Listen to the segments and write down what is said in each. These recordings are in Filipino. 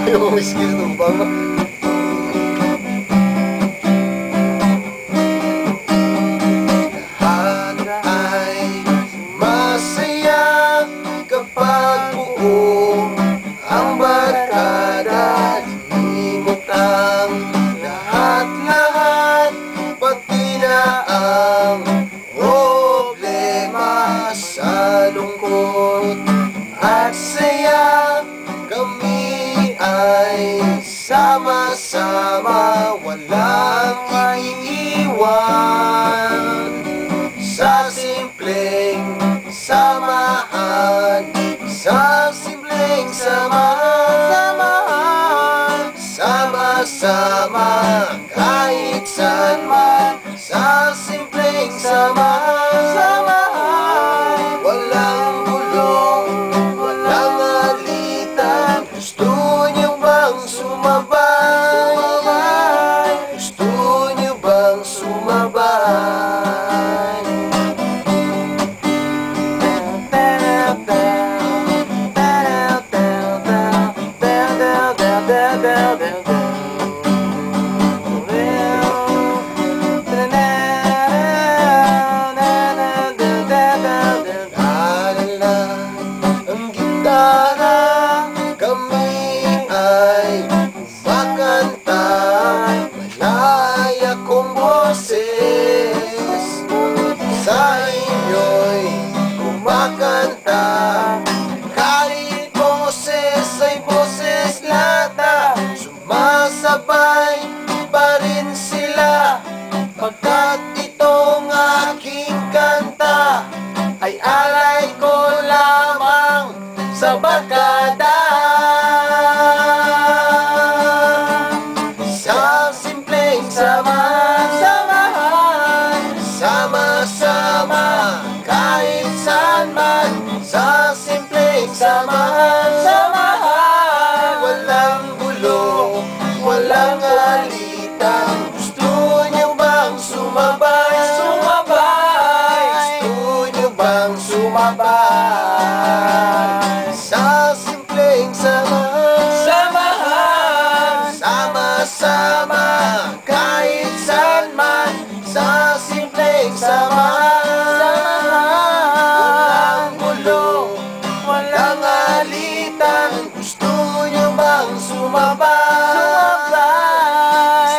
Yung whisky sa tumpang. Lahat ay masaya kapag buo ang barkada. Limot ang lahat-lahat, pati na ang problema. Sa lungkot at saya, kami ay sama-sama, walang iiwan. Sa simpleng samahan, sa simpleng samahan, sama-sama kahit saan man. Sa simpleng samahan, walang gulong, walang alitan. Gusto niyo bang sumabay? Gusto niyo bang sumabay? Ang gitara, kami ay makanta. Malaya kong boses sa inyo'y kumakanta. Kahit boses ay boses lata, sumasabay pa rin sila. Pagkat itong aking kanta ay alay ko lamang sa barkada. Sa simpleng samahan, sama-sama kahit saan man. Sa simpleng samahan, walang gulo, walang alitan. Gusto niyo bang sumabay? Gusto niyo bang sumabay? Sa simpleng samahan, sama-sama kahit saan man. Sa simpleng samahan, walang gulo, walang alitan. Gusto niyo bang sumabay?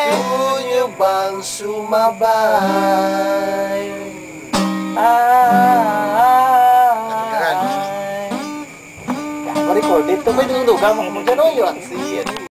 Gusto niyo bang sumabay? Ma-record dito, may dudugang mga ganun yun.